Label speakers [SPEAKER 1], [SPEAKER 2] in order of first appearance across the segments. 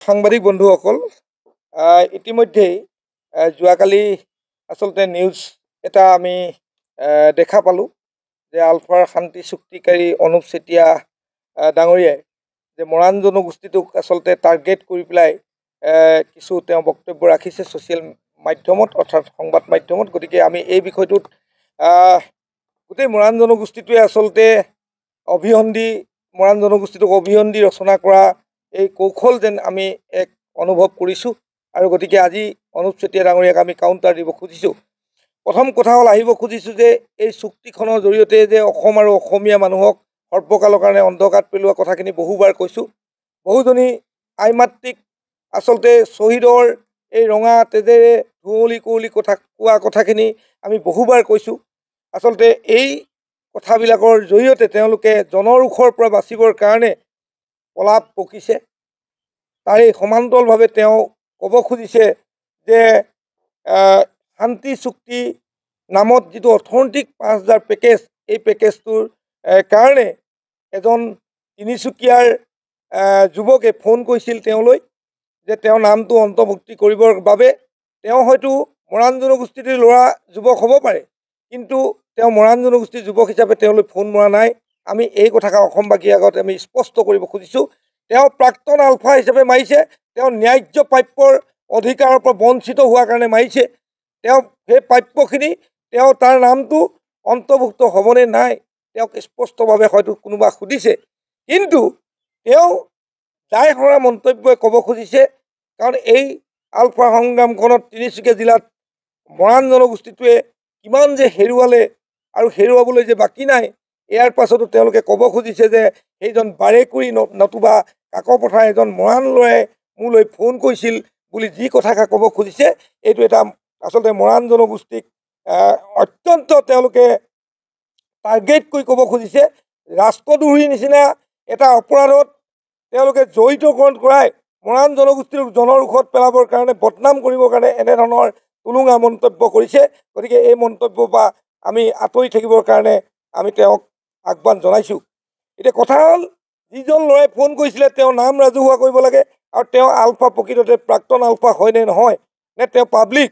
[SPEAKER 1] সাংবাদিক বন্ধুসকল, ইতিমধ্যেই যোৱাকালি আচলতে নিউজ এটা আমি দেখা পালোঁ যে আলফাৰ শান্তি চুক্তিকাৰী অনুপ চেতিয়া ডাঙৰীয়াই যে মৰাণ জনগোষ্ঠীটোক আচলতে টাৰ্গেট কৰি পেলাই কিছু তেওঁ বক্তব্য ৰাখিছে ছ'চিয়েল মাধ্যমত, অৰ্থাৎ সংবাদ মাধ্যমত। গতিকে আমি এই বিষয়টোত গোটেই মৰাণ জনগোষ্ঠীটোৱে আচলতে মৰাণ জনগোষ্ঠীটোক অভিসন্ধি ৰচনা কৰা এই কৌশল যেন আমি এক অনুভৱ কৰিছোঁ, আৰু গতিকে আজি অনুপ চেতিয়া ডাঙৰীয়াক আমি কাউণ্টাৰ দিব খুজিছোঁ। প্ৰথম কথা হ'ল, আহিব খুজিছোঁ যে এই চুক্তিখনৰ জৰিয়তে যে অসম আৰু অসমীয়া মানুহক সৰ্বকালৰ কাৰণে অন্ধকাৰত পেলোৱা কথাখিনি বহুবাৰ কৈছোঁ। বহুজনী আই মাতৃক আচলতে শ্বহীদৰ এই ৰঙা তেজেৰে ধুঁৱলি কুঁৱলি কোৱা কথাখিনি আমি বহুবাৰ কৈছোঁ। আচলতে এই কথাবিলাকৰ জৰিয়তে তেওঁলোকে জনৰোষৰ পৰা বাচিবৰ কাৰণে প্ৰলাপ বকিছে। তাৰে সমান্তৰালভাৱে তেওঁ ক'ব খুজিছে যে শান্তি চুক্তি নামত যিটো অৰ্থনৈতিক 5,000 পেকেজ, এই পেকেজটোৰ কাৰণে এজন তিনিচুকীয়াৰ যুৱকে ফোন কৰিছিল তেওঁলৈ যে তেওঁৰ নামটো অন্তৰ্ভুক্তি কৰিবৰ বাবে। তেওঁ হয়তো মৰাণ জনগোষ্ঠীৰ ল'ৰা যুৱক হ'ব পাৰে, কিন্তু তেওঁ মৰাণ জনগোষ্ঠীৰ যুৱক হিচাপে তেওঁলৈ ফোন মৰা নাই। আমি এই কথাকে অসমবাসীৰ আগত আমি স্পষ্ট কৰিব খুজিছোঁ। তেওঁ প্ৰাক্তন আলফা হিচাপে মাৰিছে, তেওঁ ন্যায্য প্ৰাপ্যৰ অধিকাৰৰ পৰা বঞ্চিত হোৱাৰ কাৰণে মাৰিছে। তেওঁ সেই প্ৰাপ্যখিনি তাৰ নামটো অন্তৰ্ভুক্ত হ'বনে নাই তেওঁক স্পষ্টভাৱে হয়তো কোনোবা সুধিছে, কিন্তু তেওঁ দায় হৰা মন্তব্যই ক'ব খুজিছে। কাৰণ এই আলফা সংগ্ৰামখনত তিনিচুকীয়া জিলাত মৰাণ জনগোষ্ঠীটোৱে কিমান যে হেৰুৱালে আৰু হেৰুৱাবলৈ যে বাকী নাই, ইয়াৰ পাছতো তেওঁলোকে ক'ব খুজিছে যে সেইজন বাৰেকুৰি নতুবা কাকপথাৰ এজন মৰাণ ল'ৰাই মোলৈ ফোন কৰিছিল বুলি যি কথাষাৰ ক'ব খুজিছে, এইটো এটা আচলতে মৰাণ জনগোষ্ঠীক অত্যন্ত তেওঁলোকে টাৰ্গেট কৰি ক'ব খুজিছে। ৰাষ্ট্ৰদ্ৰোহীৰ নিচিনা এটা অপৰাধত তেওঁলোকে জড়িতকৰণ কৰাই মৰাণ জনগোষ্ঠীৰ জনৰোষত পেলাবৰ কাৰণে, বদনাম কৰিবৰ কাৰণে এনেধৰণৰ টুলুঙা মন্তব্য কৰিছে। গতিকে এই মন্তব্যৰ পৰা আমি আঁতৰি থাকিবৰ কাৰণে আমি তেওঁক আহ্বান জনাইছোঁ। এতিয়া কথা হ'ল, যিজন ল'ৰাই ফোন কৰিছিলে তেওঁৰ নাম ৰাজহুৱা কৰিব লাগে, আৰু তেওঁ আলফা প্ৰকৃততে প্ৰাক্তন আলফা হয় নে নহয়, নে তেওঁ পাব্লিক?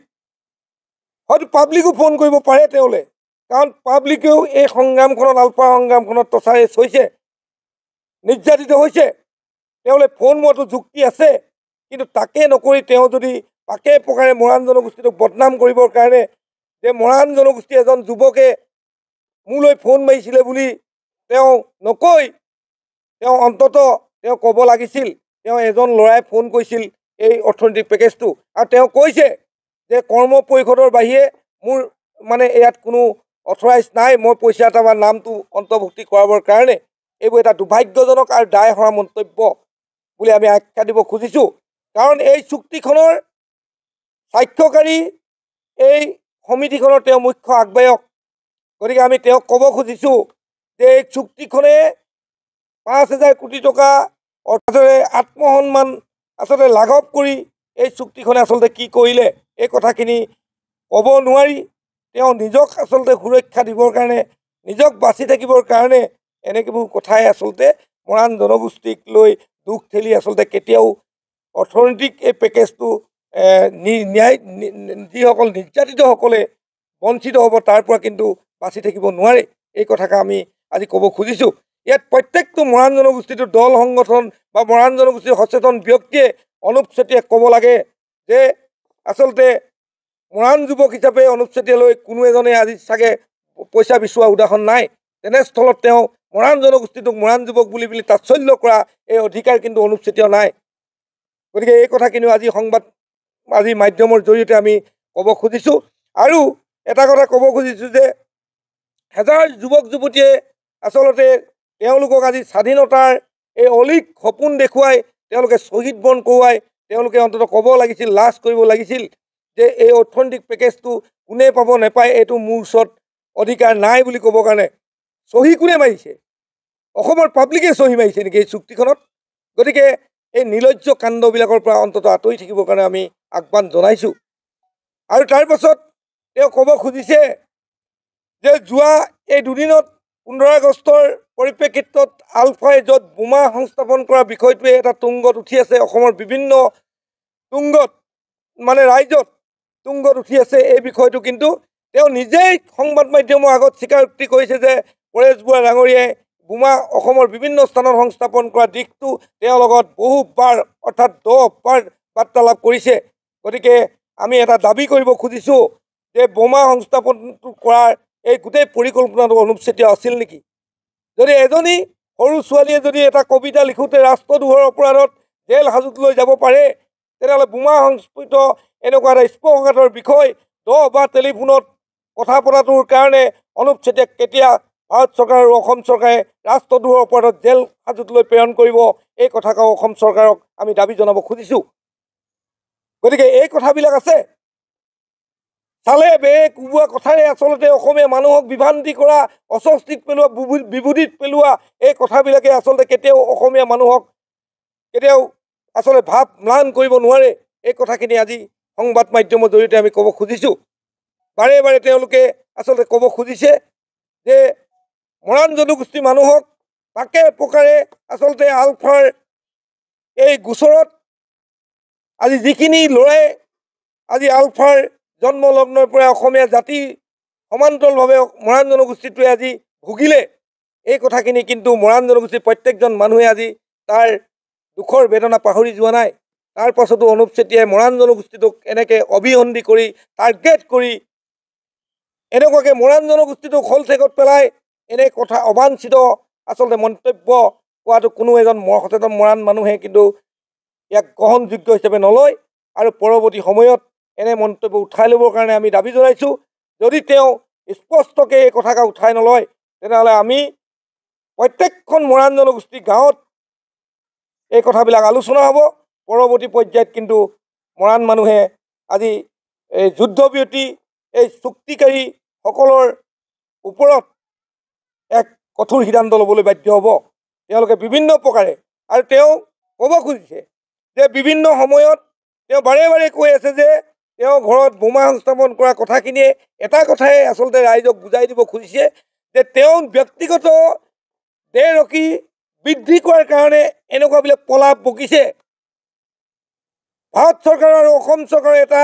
[SPEAKER 1] হয়তো পাব্লিকো ফোন কৰিব পাৰে তেওঁলৈ, কাৰণ পাব্লিকেও এই সংগ্ৰামখনত, আলফা সংগ্ৰামখনত টৰ্চাৰেছ হৈছে, নিৰ্যাতিত হৈছে। তেওঁলৈ ফোন মৰাটো যুক্তি আছে, কিন্তু তাকে নকৰি তেওঁ যদি পাকে প্ৰকাৰে মৰাণ জনগোষ্ঠীটোক বদনাম কৰিবৰ কাৰণে যে মৰাণ জনগোষ্ঠীৰ এজন যুৱকে মোলৈ ফোন মাৰিছিলে বুলি তেওঁ নকৈ, তেওঁ অন্ততঃ তেওঁ ক'ব লাগিছিল তেওঁ এজন ল'ৰাই ফোন কৰিছিল এই অৰ্থনৈতিক পেকেজটো, আৰু তেওঁ কৈছে যে কৰ্ম পৰিষদৰ বাহিৰে মোৰ ইয়াত কোনো অথৰাইজ নাই, মই পইচা এটা বা নামটো অন্তৰ্ভুক্তি কৰাবৰ কাৰণে। এইবোৰ এটা দুৰ্ভাগ্যজনক আৰু দায় হৰা মন্তব্য বুলি আমি আখ্যা দিব খুজিছোঁ। কাৰণ এই চুক্তিখনৰ স্বাক্ষৰকাৰী এই সমিতিখনৰ তেওঁ মুখ্য আহ্বায়ক। গতিকে আমি তেওঁক ক'ব খুজিছোঁ যে এই চুক্তিখনে 5,000 কোটি টকা অৰ্থাৎ আত্মসন্মান আচলতে লাঘৱ কৰি এই চুক্তিখনে আচলতে কি কৰিলে, এই কথাখিনি ক'ব নোৱাৰি তেওঁ নিজক আচলতে সুৰক্ষা দিবৰ কাৰণে, নিজক বাচি থাকিবৰ কাৰণে এনেকেবোৰ কথাই আচলতে মৰাণ জনগোষ্ঠীক লৈ দুখ ঠেলি আচলতে কেতিয়াও অৰ্থনৈতিক এই পেকেজটো যিসকল নিৰ্যাতিতসকলে বঞ্চিত হ'ব তাৰ পৰা কিন্তু বাচি থাকিব নোৱাৰে, এই কথাকে আমি আজি ক'ব খুজিছোঁ। ইয়াত প্ৰত্যেকটো মৰাণ জনগোষ্ঠীটোৰ দল সংগঠন বা মৰাণ জনগোষ্ঠীৰ সচেতন ব্যক্তিয়ে অনুপ চেতিয়াক ক'ব লাগে যে আচলতে মৰাণ যুৱক হিচাপে অনুপ চেতিয়ালৈ কোনো এজনে আজি চাগে পইচা বিচৰা উদাহৰণ নাই। তেনেস্থলত তেওঁ মৰাণ জনগোষ্ঠীটোক মৰাণ যুৱক বুলি তাৎসল্য কৰা এই অধিকাৰ কিন্তু অনুপ চেতিয়াৰ নাই। গতিকে এই কথাখিনিও আজি মাধ্যমৰ জৰিয়তে আমি ক'ব খুজিছোঁ। আৰু এটা কথা ক'ব খুজিছোঁ যে হাজাৰ যুৱক যুৱতীয়ে আচলতে তেওঁলোকক আজি স্বাধীনতাৰ এই অলিক সপোন দেখুৱাই তেওঁলোকে শ্বহীদ বৰণ কৰোৱাই তেওঁলোকে অন্ততঃ ক'ব লাগিছিল, লাজ কৰিব লাগিছিল যে এই অৰ্থনৈতিক পেকেজটো কোনে পাব নাপায় এইটো মোৰ ওচৰত অধিকাৰ নাই বুলি ক'বৰ কাৰণে। চহী কোনে মাৰিছে? অসমৰ পাব্লিকে চহী মাৰিছে নেকি এই চুক্তিখনত? গতিকে এই নিৰ্লজ্জ কাণ্ডবিলাকৰ পৰা অন্ততঃ আঁতৰি থাকিবৰ কাৰণে আমি আহ্বান জনাইছোঁ। আৰু তাৰ পাছত তেওঁ ক'ব খুজিছে যে যোৱা এই দুদিনত 15 আগষ্টৰ পৰিপ্ৰেক্ষিতত আলফাই য'ত বোমা সংস্থাপন কৰা বিষয়টোৱে এটা তুংগত উঠি আছে, অসমৰ বিভিন্ন তুংগত মানে ৰাইজত তুংগত উঠি আছে, এই বিষয়টো কিন্তু তেওঁ নিজেই সংবাদ মাধ্যমৰ আগত স্বীকাৰোক্তি কৰিছে যে পৰেশ বুঢ়া ডাঙৰীয়াই বোমা অসমৰ বিভিন্ন স্থানত সংস্থাপন কৰা দিশটো তেওঁৰ লগত বহুবাৰ অৰ্থাৎ 10 বাৰ বাৰ্তালাপ কৰিছে। গতিকে আমি এটা দাবী কৰিব খুজিছোঁ যে বোমা সংস্থাপনটো কৰাৰ এই গোটেই পৰিকল্পনাটো অনুপ চেতিয়া আছিল নেকি? যদি এজনী সৰু ছোৱালীয়ে যদি এটা কবিতা লিখোঁতে ৰাষ্ট্ৰদ্ৰোহৰ অপৰাধত জেল হাজতলৈ যাব পাৰে, তেনেহ'লে বোমা সংস্কৃত এনেকুৱা এটা স্পৰ্শকাতৰ বিষয় 10 বাৰ টেলিফোনত কথা পতাটোৰ কাৰণে অনুপ চেতিয়াক কেতিয়া ভাৰত চৰকাৰ আৰু অসম চৰকাৰে ৰাষ্ট্ৰদ্ৰোহৰ অপৰাধত জেল হাজতলৈ প্ৰেৰণ কৰিব, এই কথাষাৰ অসম চৰকাৰক আমি দাবী জনাব খুজিছোঁ। গতিকে এই কথাবিলাক আছে, চালে বেয়ে কোবোৱা কথাৰে আচলতে অসমীয়া মানুহক বিভ্ৰান্তি কৰা, অস্বস্তিত পেলোৱা, বিভূতিত পেলোৱা এই কথাবিলাকে আচলতে কেতিয়াও অসমীয়া মানুহক কেতিয়াও আচলতে ভাৱ ম্লান কৰিব নোৱাৰে। এই কথাখিনি আজি সংবাদ মাধ্যমৰ জৰিয়তে আমি ক'ব খুজিছোঁ। বাৰে বাৰে তেওঁলোকে আচলতে ক'ব খুজিছে যে মৰাণ জনগোষ্ঠীৰ মানুহক তাকে প্ৰকাৰে আচলতে আলফাৰ এই গোচৰত আজি যিখিনি ল'ৰাই আজি আলফাৰ জন্মলগ্নৰ পৰা অসমীয়া জাতিৰ সমান্তৰালভাৱে মৰাণ জনগোষ্ঠীটোৱে আজি ভুগিলে, এই কথাখিনি কিন্তু মৰাণ জনগোষ্ঠীৰ প্ৰত্যেকজন মানুহে আজি তাৰ দুখৰ বেদনা পাহৰি যোৱা নাই। তাৰ পাছতো অনুপ চেতিয়াই মৰাণ জনগোষ্ঠীটোক এনেকৈ অভিসন্ধি কৰি টাৰ্গেট কৰি এনেকুৱাকৈ মৰাণ জনগোষ্ঠীটোক হলঠেকত পেলাই এনে কথা অবাঞ্ছিত আচলতে মন্তব্য কোৱাটো কোনো এজন সচেতন মৰাণ মানুহে কিন্তু ইয়াক গ্ৰহণযোগ্য হিচাপে নলয় আৰু পৰৱৰ্তী সময়ত এনে মন্তব্য উঠাই ল'বৰ কাৰণে আমি দাবী জনাইছোঁ। যদি তেওঁ স্পষ্টকৈ এই কথাষাৰ উঠাই নলয়, তেনেহ'লে আমি প্ৰত্যেকখন মৰাণ জনগোষ্ঠীৰ গাঁৱত এই কথাবিলাক আলোচনা হ'ব। পৰৱৰ্তী পৰ্যায়ত কিন্তু মৰাণ মানুহে আজি এই যুদ্ধবিৰতি এই চুক্তিকাৰীসকলৰ ওপৰত এক কঠোৰ সিদ্ধান্ত ল'বলৈ বাধ্য হ'ব। তেওঁলোকে বিভিন্ন প্ৰকাৰে আৰু তেওঁ ক'ব খুজিছে যে বিভিন্ন সময়ত তেওঁ বাৰে বাৰে কৈ আছে যে তেওঁ ঘৰত বোমা সংস্থাপন কৰা কথাখিনিয়ে এটা কথাই আচলতে ৰাইজক বুজাই দিব খুজিছে যে তেওঁ ব্যক্তিগত দেহৰক্ষী বৃদ্ধি কৰাৰ কাৰণে এনেকুৱাবিলাক প্ৰলাপ বকিছে। ভাৰত চৰকাৰ আৰু অসম চৰকাৰৰ এটা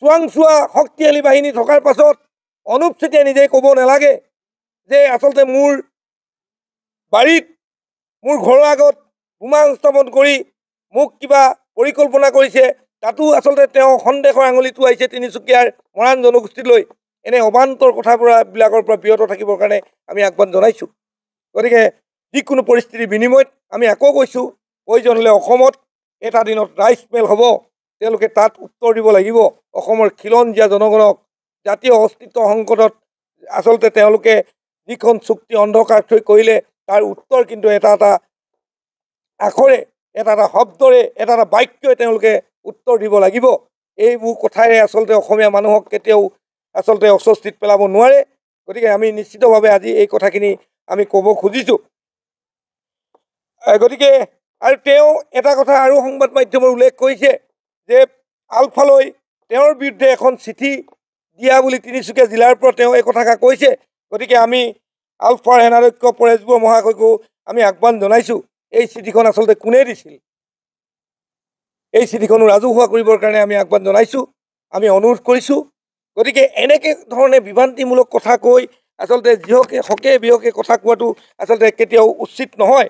[SPEAKER 1] চোৱাংচোৱা শক্তিশালী বাহিনী থকাৰ পাছত অনুপ চেতিয়াই নিজেই ক'ব নালাগে যে আচলতে মোৰ বাৰীত মোৰ ঘৰৰ আগত বোমা সংস্থাপন কৰি মোক কিবা পৰিকল্পনা কৰিছে, তাতো আচলতে তেওঁ সন্দেহৰ আঙুলিটো আহিছে তিনিচুকীয়াৰ মৰাণ জনগোষ্ঠীলৈ। এনে অবান্তৰ কথাবিলাকৰ পৰা বিৰত থাকিবৰ কাৰণে আমি আহ্বান জনাইছোঁ। গতিকে যিকোনো পৰিস্থিতিৰ বিনিময়ত আমি আকৌ কৈছোঁ, প্ৰয়োজন হ'লে অসমত এটা দিনত ৰাইচ মেল হ'ব, তেওঁলোকে তাত উত্তৰ দিব লাগিব অসমৰ খিলঞ্জীয়া জনগণক। জাতীয় অস্তিত্ব সংকটত আচলতে তেওঁলোকে যিখন চুক্তি অন্ধকাৰ থৈ কৰিলে তাৰ উত্তৰ কিন্তু এটা এটা আখৰে, এটা এটা শব্দৰে, এটা এটা বাক্যই তেওঁলোকে উত্তৰ দিব লাগিব। এইবোৰ কথাৰে আচলতে অসমীয়া মানুহক কেতিয়াও আচলতে অস্বস্তিত পেলাব নোৱাৰে। গতিকে আমি নিশ্চিতভাৱে আজি এই কথাখিনি আমি ক'ব খুজিছোঁ। গতিকে আৰু তেওঁ এটা কথা আৰু সংবাদ মাধ্যমৰ উল্লেখ কৰিছে যে আলফালৈ তেওঁৰ বিৰুদ্ধে এখন চিঠি দিয়া বুলি তিনিচুকীয়া জিলাৰ পৰা তেওঁ এই কথাষাৰ কৈছে। গতিকে আমি আলফাৰ সেনাধ্যক্ষ পৰেশ বুঢ়া মহাশয়কো আমি আহ্বান জনাইছোঁ, এই চিঠিখন আচলতে কোনে দিছিল, এই চিঠিখনো ৰাজহুৱা কৰিবৰ কাৰণে আমি আহ্বান জনাইছোঁ, আমি অনুৰোধ কৰিছোঁ। গতিকে এনেকৈ ধৰণে বিভ্ৰান্তিমূলক কথা কৈ আচলতে যিহকে হকে বিহকে কথা কোৱাটো আচলতে কেতিয়াও উচিত নহয়।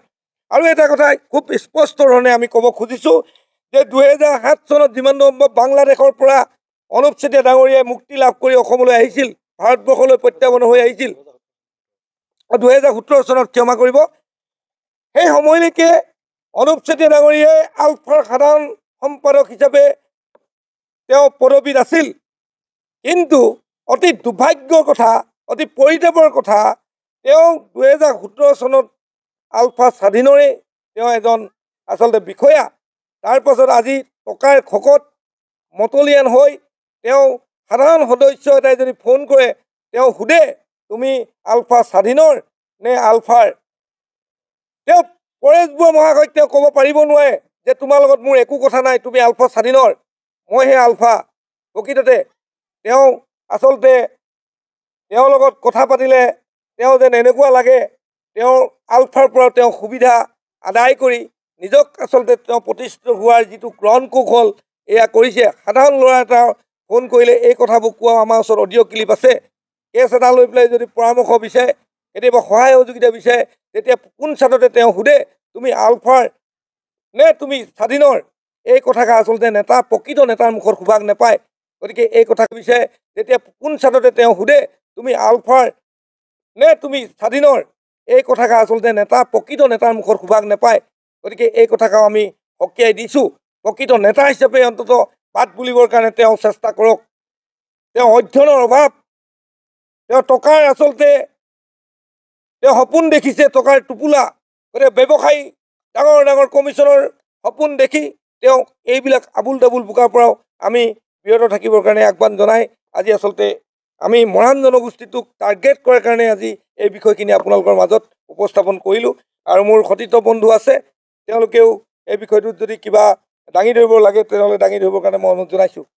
[SPEAKER 1] আৰু এটা কথা খুব স্পষ্ট ধৰণে আমি ক'ব খুজিছোঁ যে 2007 চনত যিমান সম্ভৱ বাংলাদেশৰ পৰা অনুপ চেতিয়া ডাঙৰীয়াই মুক্তি লাভ কৰি অসমলৈ আহিছিল, ভাৰতবৰ্ষলৈ প্ৰত্যাৱৰ্তন হৈ আহিছিল 2017 চনত, ক্ষমা কৰিব। সেই সময়লৈকে অনুপ চেতিয়া ডাঙৰীয়াই আলফাৰ সাধাৰণ সম্পাদক হিচাপে তেওঁ পদবীত আছিল। কিন্তু অতি দুৰ্ভাগ্যৰ কথা, অতি পৰিতাপৰ কথা, তেওঁ 2017 চনত আলফা স্বাধীনৰে তেওঁ এজন আচলতে বিষয়া। তাৰপাছত আজি টকাৰ খকত মতলীয়ান হৈ তেওঁ সাধাৰণ সদস্য এটাই যদি ফোন কৰে, তেওঁ সোধে তুমি আলফা স্বাধীনৰ নে আলফাৰ? তেওঁ পৰেশ বুঢ়া মহাশয়ক তেওঁ ক'ব পাৰিব নোৱাৰে যে তোমাৰ লগত মোৰ একো কথা নাই, তুমি আলফা স্বাধীনৰ, মইহে আলফা। প্ৰকৃততে তেওঁ আচলতে তেওঁৰ লগত কথা পাতিলে তেওঁ যেন এনেকুৱা লাগে তেওঁৰ আলফাৰ পৰা তেওঁ সুবিধা আদায় কৰি নিজক আচলতে তেওঁ প্ৰতিষ্ঠিত হোৱাৰ যিটো গ্ৰহণ কৌশল এয়া কৰিছে। সাধাৰণ ল'ৰা এটা ফোন কৰিলে এই কথাবোৰ কোৱা আমাৰ ওচৰত অডিঅ' ক্লিপ আছে। কেছ এটা লৈ পেলাই যদি পৰামৰ্শ বিচাৰে, কেতিয়াবা সহায় সহযোগিতা বিচাৰে, তেতিয়া কোন চাটতে তেওঁ সোধে তুমি আলফাৰ নে তুমি স্বাধীনৰ? এই কথাষাৰ আচলতে নেতা প্ৰকৃত নেতাৰ মুখত সুভাগ নাপায়। গতিকে এই কথা বিচাৰে যেতিয়া কোন চাটতে তেওঁ সোধে তুমি আলফাৰ নে তুমি স্বাধীনৰ? এই কথাষাৰ আচলতে নেতা প্ৰকৃত নেতাৰ মুখত সুভাগ নাপায়। গতিকে এই কথাষাৰ আমি সকীয়াই দিছোঁ। প্ৰকৃত নেতা হিচাপে অন্ততঃ বাট বুলিবৰ কাৰণে তেওঁ চেষ্টা কৰক। তেওঁ অধ্যয়নৰ অভাৱ, তেওঁ টকাৰ আচলতে তেওঁ সপোন দেখিছে, টকাৰ টোপোলা। গতিকে ব্যৱসায়ী ডাঙৰ ডাঙৰ কমিশ্যনৰ সপোন দেখি তেওঁ এইবিলাক আবুল তাবুল বোকাৰ পৰাও আমি বিৰত থাকিবৰ কাৰণে আহ্বান জনাই আজি আচলতে আমি মৰাণ জনগোষ্ঠীটোক টাৰ্গেট কৰাৰ কাৰণে আজি এই বিষয়খিনি আপোনালোকৰ মাজত উপস্থাপন কৰিলোঁ। আৰু মোৰ সতীৰ্থ বন্ধু আছে, তেওঁলোকেও এই বিষয়টোত যদি কিবা দাঙি ধৰিব লাগে তেনেহ'লে দাঙি ধৰিবৰ কাৰণে মই অনুৰোধ জনাইছোঁ।